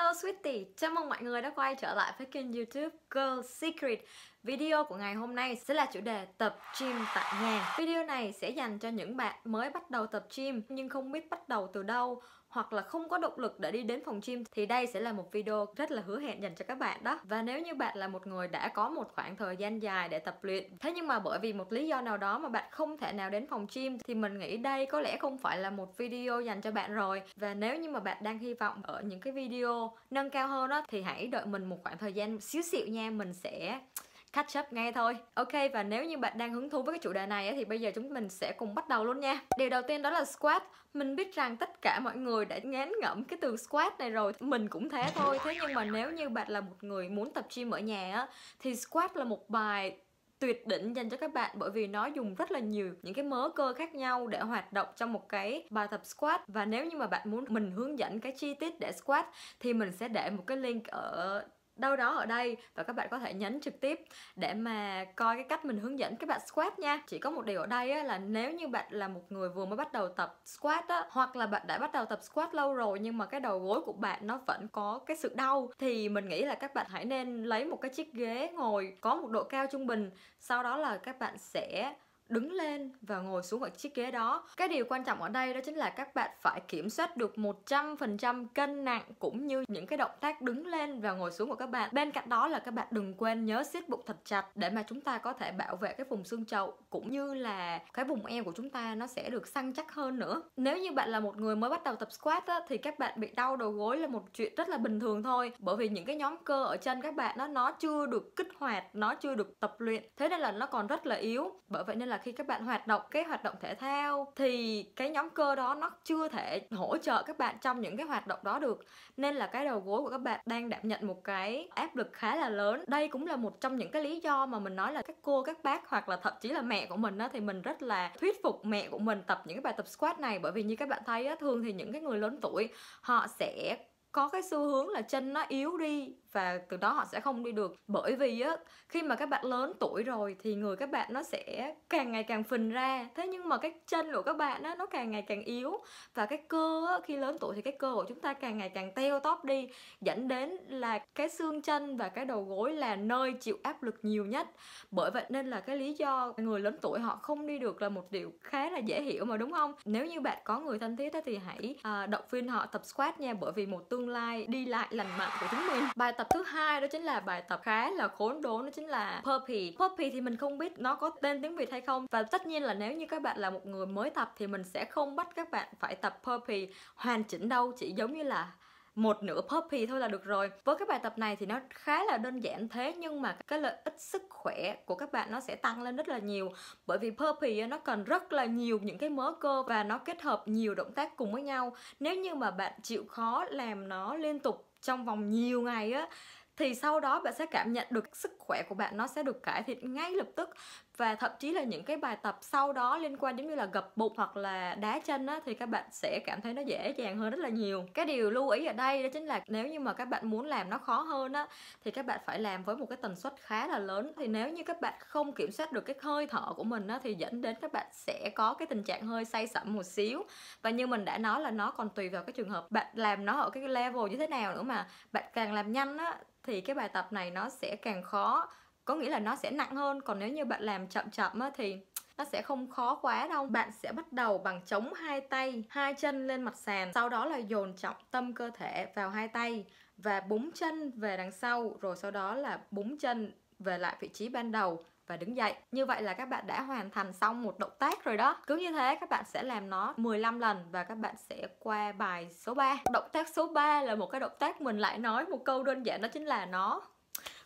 Hello Sweetie, chào mừng mọi người đã quay trở lại với kênh YouTube Girl Secret. Video của ngày hôm nay sẽ là chủ đề tập gym tại nhà. Video này sẽ dành cho những bạn mới bắt đầu tập gym nhưng không biết bắt đầu từ đâu, hoặc là không có động lực để đi đến phòng gym, thì đây sẽ là một video rất là hứa hẹn dành cho các bạn đó. Và nếu như bạn là một người đã có một khoảng thời gian dài để tập luyện, thế nhưng mà bởi vì một lý do nào đó mà bạn không thể nào đến phòng gym, thì mình nghĩ đây có lẽ không phải là một video dành cho bạn rồi. Và nếu như mà bạn đang hy vọng ở những cái video nâng cao hơn đó, thì hãy đợi mình một khoảng thời gian xíu xịu nha, mình sẽ catch up ngay thôi. Ok, và nếu như bạn đang hứng thú với cái chủ đề này thì bây giờ chúng mình sẽ cùng bắt đầu luôn nha. Điều đầu tiên đó là squat. Mình biết rằng tất cả mọi người đã ngán ngẩm cái từ squat này rồi, mình cũng thế thôi. Thế nhưng mà nếu như bạn là một người muốn tập gym ở nhà á, thì squat là một bài tuyệt đỉnh dành cho các bạn, bởi vì nó dùng rất là nhiều những cái mớ cơ khác nhau để hoạt động trong một cái bài tập squat. Và nếu như mà bạn muốn mình hướng dẫn cái chi tiết để squat thì mình sẽ để một cái link ở đâu đó ở đây, và các bạn có thể nhấn trực tiếp để mà coi cái cách mình hướng dẫn các bạn squat nha. Chỉ có một điều ở đây á, là nếu như bạn là một người vừa mới bắt đầu tập squat á, hoặc là bạn đã bắt đầu tập squat lâu rồi nhưng mà cái đầu gối của bạn nó vẫn có cái sự đau, thì mình nghĩ là các bạn hãy nên lấy một cái chiếc ghế ngồi có một độ cao trung bình, sau đó là các bạn sẽ đứng lên và ngồi xuống ở chiếc ghế đó. Cái điều quan trọng ở đây đó chính là các bạn phải kiểm soát được 100% cân nặng cũng như những cái động tác đứng lên và ngồi xuống của các bạn. Bên cạnh đó là các bạn đừng quên nhớ siết bụng thật chặt để mà chúng ta có thể bảo vệ cái vùng xương chậu, cũng như là cái vùng eo của chúng ta nó sẽ được săn chắc hơn nữa. Nếu như bạn là một người mới bắt đầu tập squat á, thì các bạn bị đau đầu gối là một chuyện rất là bình thường thôi, bởi vì những cái nhóm cơ ở chân các bạn nó chưa được kích hoạt, nó chưa được tập luyện, thế nên là nó còn rất là yếu. Bởi vậy nên là khi các bạn hoạt động thể thao thì cái nhóm cơ đó nó chưa thể hỗ trợ các bạn trong những cái hoạt động đó được, nên là cái đầu gối của các bạn đang đảm nhận một cái áp lực khá là lớn. Đây cũng là một trong những cái lý do mà mình nói là các cô, các bác hoặc là thậm chí là mẹ của mình á, thì mình rất là thuyết phục mẹ của mình tập những cái bài tập squat này. Bởi vì như các bạn thấy á, thường thì những cái người lớn tuổi họ sẽ có cái xu hướng là chân nó yếu đi, và từ đó họ sẽ không đi được. Bởi vì á, khi mà các bạn lớn tuổi rồi thì người các bạn nó sẽ càng ngày càng phình ra, thế nhưng mà cái chân của các bạn á, nó càng ngày càng yếu. Và cái cơ á, khi lớn tuổi thì cái cơ của chúng ta càng ngày càng teo tóp đi, dẫn đến là cái xương chân và cái đầu gối là nơi chịu áp lực nhiều nhất. Bởi vậy nên là cái lý do người lớn tuổi họ không đi được là một điều khá là dễ hiểu mà, đúng không? Nếu như bạn có người thân thiết thì hãy động viên họ tập squat nha, bởi vì một tương lai đi lại lành mạnh của chúng mình. Bài tập thứ hai đó chính là bài tập khá là khốn đốn, đó chính là burpee. Burpee thì mình không biết nó có tên tiếng Việt hay không, và tất nhiên là nếu như các bạn là một người mới tập thì mình sẽ không bắt các bạn phải tập burpee hoàn chỉnh đâu, chỉ giống như là một nửa burpee thôi là được rồi. Với cái bài tập này thì nó khá là đơn giản, thế nhưng mà cái lợi ích sức khỏe của các bạn nó sẽ tăng lên rất là nhiều. Bởi vì burpee nó cần rất là nhiều những cái mớ cơ và nó kết hợp nhiều động tác cùng với nhau. Nếu như mà bạn chịu khó làm nó liên tục trong vòng nhiều ngày á, thì sau đó bạn sẽ cảm nhận được sức khỏe của bạn nó sẽ được cải thiện ngay lập tức. Và thậm chí là những cái bài tập sau đó liên quan giống như là gập bụng hoặc là đá chân á, thì các bạn sẽ cảm thấy nó dễ dàng hơn rất là nhiều. Cái điều lưu ý ở đây đó chính là nếu như mà các bạn muốn làm nó khó hơn á, thì các bạn phải làm với một cái tần suất khá là lớn. Thì nếu như các bạn không kiểm soát được cái hơi thở của mình á, thì dẫn đến các bạn sẽ có cái tình trạng hơi say sẩm một xíu. Và như mình đã nói là nó còn tùy vào cái trường hợp bạn làm nó ở cái level như thế nào nữa, mà bạn càng làm nhanh á thì cái bài tập này nó sẽ càng khó, có nghĩa là nó sẽ nặng hơn. Còn nếu như bạn làm chậm chậm á thì nó sẽ không khó quá đâu. Bạn sẽ bắt đầu bằng chống hai tay, hai chân lên mặt sàn, sau đó là dồn trọng tâm cơ thể vào hai tay và búng chân về đằng sau, rồi sau đó là búng chân về lại vị trí ban đầu và đứng dậy. Như vậy là các bạn đã hoàn thành xong một động tác rồi đó. Cứ như thế các bạn sẽ làm nó 15 lần và các bạn sẽ qua bài số 3. Động tác số 3 là một cái động tác mình lại nói một câu đơn giản, đó chính là nó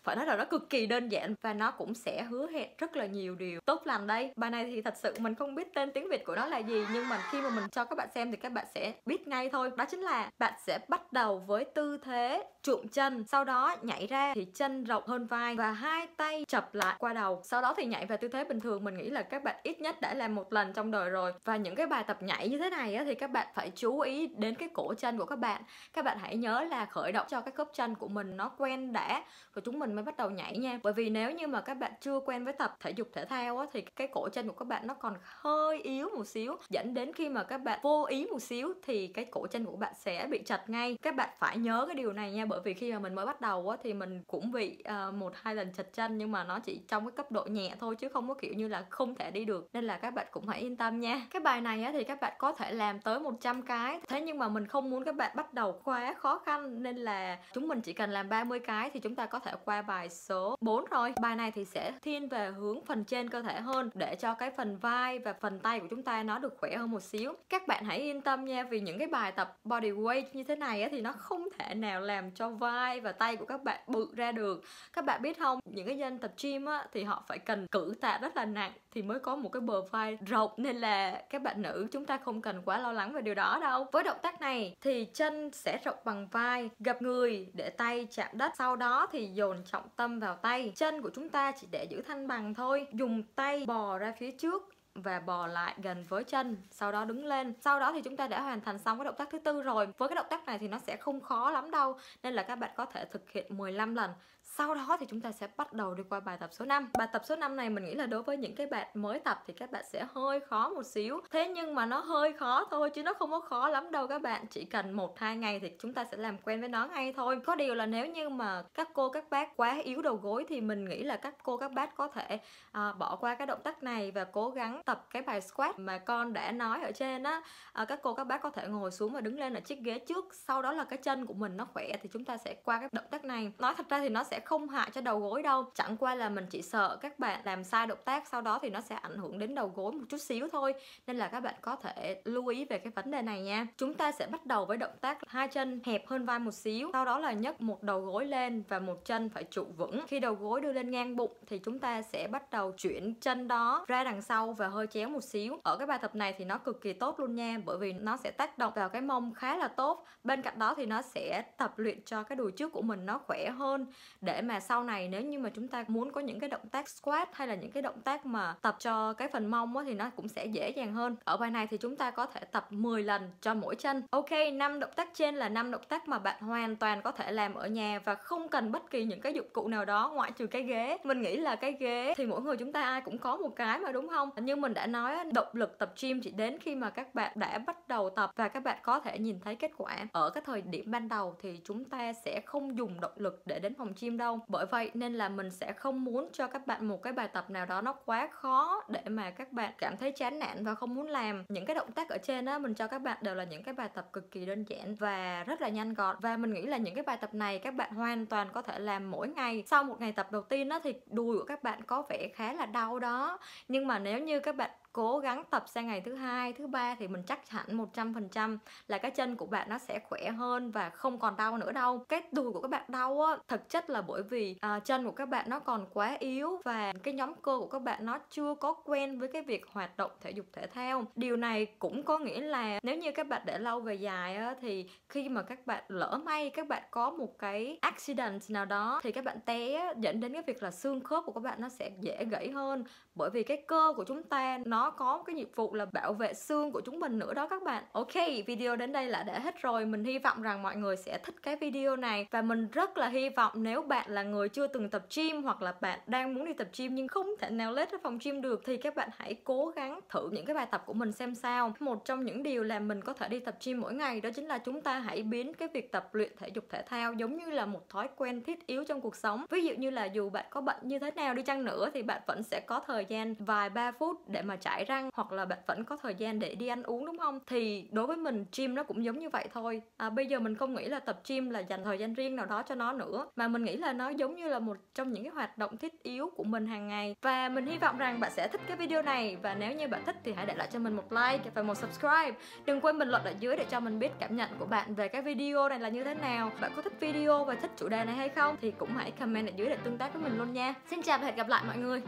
phải nói là nó cực kỳ đơn giản và nó cũng sẽ hứa hẹn rất là nhiều điều tốt lành đây. Bài này thì thật sự mình không biết tên tiếng Việt của nó là gì, nhưng mà khi mà mình cho các bạn xem thì các bạn sẽ biết ngay thôi. Đó chính là bạn sẽ bắt đầu với tư thế trụm chân, sau đó nhảy ra thì chân rộng hơn vai và hai tay chập lại qua đầu, sau đó thì nhảy vào tư thế bình thường. Mình nghĩ là các bạn ít nhất đã làm một lần trong đời rồi. Và những cái bài tập nhảy như thế này á, thì các bạn phải chú ý đến cái cổ chân của các bạn. Các bạn hãy nhớ là khởi động cho cái khớp chân của mình nó quen đã, rồi chúng mình mình mới bắt đầu nhảy nha. Bởi vì nếu như mà các bạn chưa quen với tập thể dục thể thao á, thì cái cổ chân của các bạn nó còn hơi yếu một xíu, dẫn đến khi mà các bạn vô ý một xíu thì cái cổ chân của bạn sẽ bị trật ngay. Các bạn phải nhớ cái điều này nha, bởi vì khi mà mình mới bắt đầu á, thì mình cũng bị 1-2 lần trật chân, nhưng mà nó chỉ trong cái cấp độ nhẹ thôi chứ không có kiểu như là không thể đi được, nên là các bạn cũng hãy yên tâm nha. Cái bài này á, thì các bạn có thể làm tới 100 cái, thế nhưng mà mình không muốn các bạn bắt đầu quá khó khăn, nên là chúng mình chỉ cần làm 30 cái thì chúng ta có thể qua bài số 4 rồi. Bài này thì sẽ thiên về hướng phần trên cơ thể hơn, để cho cái phần vai và phần tay của chúng ta nó được khỏe hơn một xíu. Các bạn hãy yên tâm nha, vì những cái bài tập body weight như thế này á, thì nó không thể nào làm cho vai và tay của các bạn bự ra được. Các bạn biết không, những cái dân tập gym á, thì họ phải cần cử tạ rất là nặng thì mới có một cái bờ vai rộng, nên là các bạn nữ chúng ta không cần quá lo lắng về điều đó đâu. Với động tác này thì chân sẽ rộng bằng vai, gập người để tay chạm đất, sau đó thì dồn trọng tâm vào tay. Chân của chúng ta chỉ để giữ thăng bằng thôi, dùng tay bò ra phía trước và bò lại gần với chân, sau đó đứng lên. Sau đó thì chúng ta đã hoàn thành xong cái động tác thứ tư rồi. Với cái động tác này thì nó sẽ không khó lắm đâu, nên là các bạn có thể thực hiện 15 lần. Sau đó thì chúng ta sẽ bắt đầu đi qua bài tập số 5. Bài tập số 5 này mình nghĩ là đối với những cái bạn mới tập thì các bạn sẽ hơi khó một xíu. Thế nhưng mà nó hơi khó thôi chứ nó không có khó lắm đâu các bạn. Chỉ cần 1-2 ngày thì chúng ta sẽ làm quen với nó ngay thôi. Có điều là nếu như mà các cô các bác quá yếu đầu gối thì mình nghĩ là các cô các bác có thể bỏ qua cái động tác này và cố gắng tập cái bài squat mà con đã nói ở trên á. Các cô các bác có thể ngồi xuống và đứng lên ở chiếc ghế trước, sau đó là cái chân của mình nó khỏe thì chúng ta sẽ qua cái động tác này. Nói thật ra thì nó sẽ không hại cho đầu gối đâu, chẳng qua là mình chỉ sợ các bạn làm sai động tác, sau đó thì nó sẽ ảnh hưởng đến đầu gối một chút xíu thôi, nên là các bạn có thể lưu ý về cái vấn đề này nha. Chúng ta sẽ bắt đầu với động tác hai chân hẹp hơn vai một xíu, sau đó là nhấc một đầu gối lên và một chân phải trụ vững. Khi đầu gối đưa lên ngang bụng thì chúng ta sẽ bắt đầu chuyển chân đó ra đằng sau và hơi chéo một xíu. Ở cái bài tập này thì nó cực kỳ tốt luôn nha, bởi vì nó sẽ tác động vào cái mông khá là tốt. Bên cạnh đó thì nó sẽ tập luyện cho cái đùi trước của mình nó khỏe hơn, để mà sau này nếu như mà chúng ta muốn có những cái động tác squat hay là những cái động tác mà tập cho cái phần mông á, thì nó cũng sẽ dễ dàng hơn. Ở bài này thì chúng ta có thể tập 10 lần cho mỗi chân. Ok, 5 động tác trên là 5 động tác mà bạn hoàn toàn có thể làm ở nhà và không cần bất kỳ những cái dụng cụ nào đó ngoại trừ cái ghế. Mình nghĩ là cái ghế thì mỗi người chúng ta ai cũng có một cái mà, đúng không? Nhưng mình đã nói động lực tập gym chỉ đến khi mà các bạn đã bắt đầu tập và các bạn có thể nhìn thấy kết quả. Ở cái thời điểm ban đầu thì chúng ta sẽ không dùng động lực để đến phòng gym đâu. Bởi vậy nên là mình sẽ không muốn cho các bạn một cái bài tập nào đó nó quá khó để mà các bạn cảm thấy chán nản và không muốn làm. Những cái động tác ở trên á, mình cho các bạn đều là những cái bài tập cực kỳ đơn giản và rất là nhanh gọn. Và mình nghĩ là những cái bài tập này các bạn hoàn toàn có thể làm mỗi ngày. Sau một ngày tập đầu tiên á, thì đùi của các bạn có vẻ khá là đau đó. Nhưng mà nếu như các bạn cố gắng tập sang ngày thứ 2, thứ 3 thì mình chắc hẳn 100% là cái chân của bạn nó sẽ khỏe hơn và không còn đau nữa đâu. Cái đùi của các bạn đau á, thực chất là bởi vì chân của các bạn nó còn quá yếu và cái nhóm cơ của các bạn nó chưa có quen với cái việc hoạt động thể dục thể thao. Điều này cũng có nghĩa là nếu như các bạn để lâu về dài á, thì khi mà các bạn lỡ may các bạn có một cái accident nào đó thì các bạn té, dẫn đến cái việc là xương khớp của các bạn nó sẽ dễ gãy hơn, bởi vì cái cơ của chúng ta nó có cái nhiệm vụ là bảo vệ xương của chúng mình nữa đó các bạn. Ok, video đến đây là đã hết rồi. Mình hy vọng rằng mọi người sẽ thích cái video này và mình rất là hy vọng nếu bạn là người chưa từng tập gym hoặc là bạn đang muốn đi tập gym nhưng không thể nào lết ra phòng gym được thì các bạn hãy cố gắng thử những cái bài tập của mình xem sao. Một trong những điều làm mình có thể đi tập gym mỗi ngày đó chính là chúng ta hãy biến cái việc tập luyện thể dục thể thao giống như là một thói quen thiết yếu trong cuộc sống. Ví dụ như là dù bạn có bận như thế nào đi chăng nữa thì bạn vẫn sẽ có thời gian vài 3 phút để mà chải răng, hoặc là bạn vẫn có thời gian để đi ăn uống, đúng không? Thì đối với mình gym nó cũng giống như vậy thôi. Bây giờ mình không nghĩ là tập gym là dành thời gian riêng nào đó cho nó nữa, mà mình nghĩ là nó giống như là một trong những cái hoạt động thiết yếu của mình hàng ngày. Và mình hy vọng rằng bạn sẽ thích cái video này, và nếu như bạn thích thì hãy để lại cho mình một like và một subscribe. Đừng quên bình luận ở dưới để cho mình biết cảm nhận của bạn về cái video này là như thế nào. Bạn có thích video và thích chủ đề này hay không thì cũng hãy comment ở dưới để tương tác với mình luôn nha. Xin chào và hẹn gặp lại mọi người.